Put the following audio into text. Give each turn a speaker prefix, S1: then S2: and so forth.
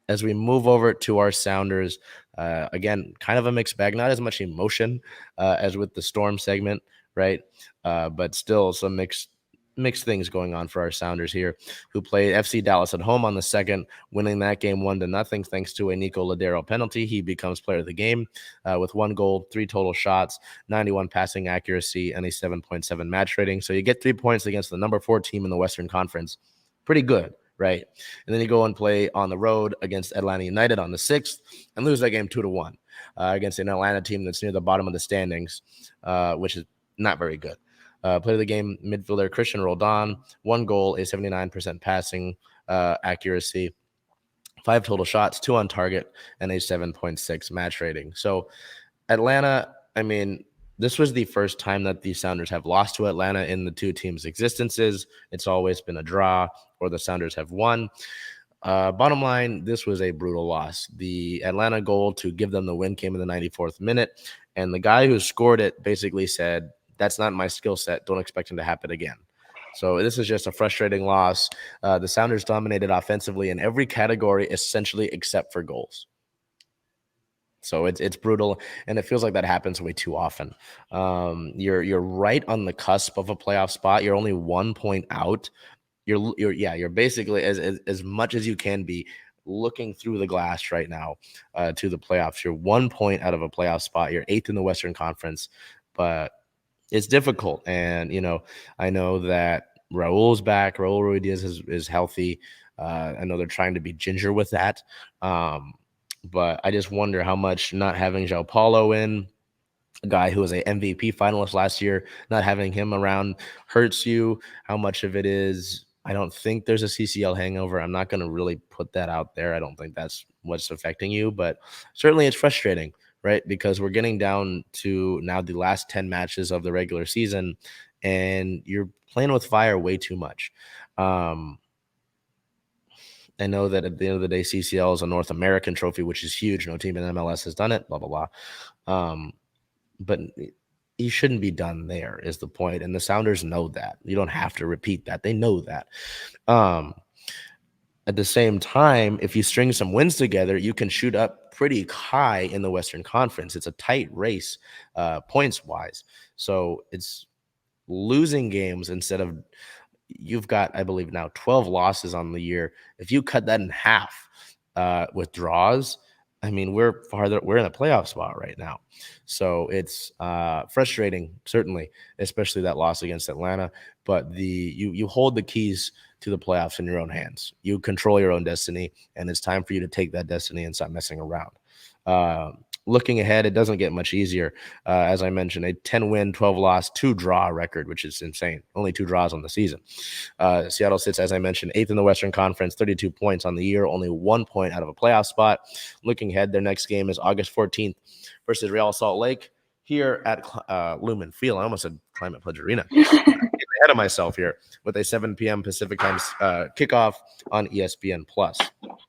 S1: As we move over to our Sounders, again, kind of a mixed bag, not as much emotion as with the Storm segment, right? But still some mixed things going on for our Sounders here, who played FC Dallas at home on the 2nd, winning that game 1-0 thanks to a Nico Ladero penalty. He becomes player of the game with 1 goal, 3 total shots, 91 passing accuracy, and a 7.7 match rating. So you get 3 points against the number 4 team in the Western Conference. Pretty good, right? And then you go and play on the road against Atlanta United on the 6th and lose that game 2-1 against an Atlanta team that's near the bottom of the standings, which is not very good. Play of the game, midfielder Cristian Roldan, 1 goal, a 79% passing accuracy, 5 total shots, 2 on target, and a 7.6 match rating. So Atlanta, I mean, this was the first time that the Sounders have lost to Atlanta in the 2 teams' existences. It's always been a draw or the Sounders have won. Bottom line, this was a brutal loss. The Atlanta goal to give them the win came in the 94th minute, and the guy who scored it basically said, "That's not my skill set. Don't expect him to happen again." So this is just a frustrating loss. The Sounders dominated offensively in every category, essentially except for goals. So it's brutal, and it feels like that happens way too often. You're right on the cusp of a playoff spot. You're only 1 point out. You're basically as much as you can be looking through the glass right now to the playoffs. You're 1 point out of a playoff spot. You're 8th in the Western Conference, but it's difficult. And I know that Raul's back. Raul Ruidiaz is healthy. I know they're trying to be ginger with that. But I just wonder how much not having João Paulo in, a guy who was a MVP finalist last year, not having him around hurts you. How much of it is, I don't think there's a CCL hangover. I'm not going to really put that out there. I don't think that's what's affecting you, but certainly it's frustrating, right? Because we're getting down to now the last 10 matches of the regular season, and you're playing with fire way too much. I know that at the end of the day, CCL is a North American trophy, which is huge. No team in MLS has done it, blah, blah, blah. But you shouldn't be done there is the point. And the Sounders know that. You don't have to repeat that. They know that. At the same time, if you string some wins together, you can shoot up pretty high in the Western Conference. It's a tight race points-wise. So it's losing games instead of – you've got, I believe now, 12 losses on the year. If you cut that in half with draws, I mean, we're in a playoff spot right now. So it's frustrating, certainly, especially that loss against Atlanta. But you hold the keys to the playoffs in your own hands. You control your own destiny, and it's time for you to take that destiny and stop messing around. Looking ahead, it doesn't get much easier. As I mentioned, a 10-win, 12-loss, 2-draw record, which is insane. Only 2 draws on the season. Seattle sits, as I mentioned, 8th in the Western Conference, 32 points on the year, only 1 point out of a playoff spot. Looking ahead, their next game is August 14th versus Real Salt Lake here at Lumen Field. I almost said Climate Pledge Arena. Ahead of myself here with a 7 p.m. Pacific time kickoff on ESPN+.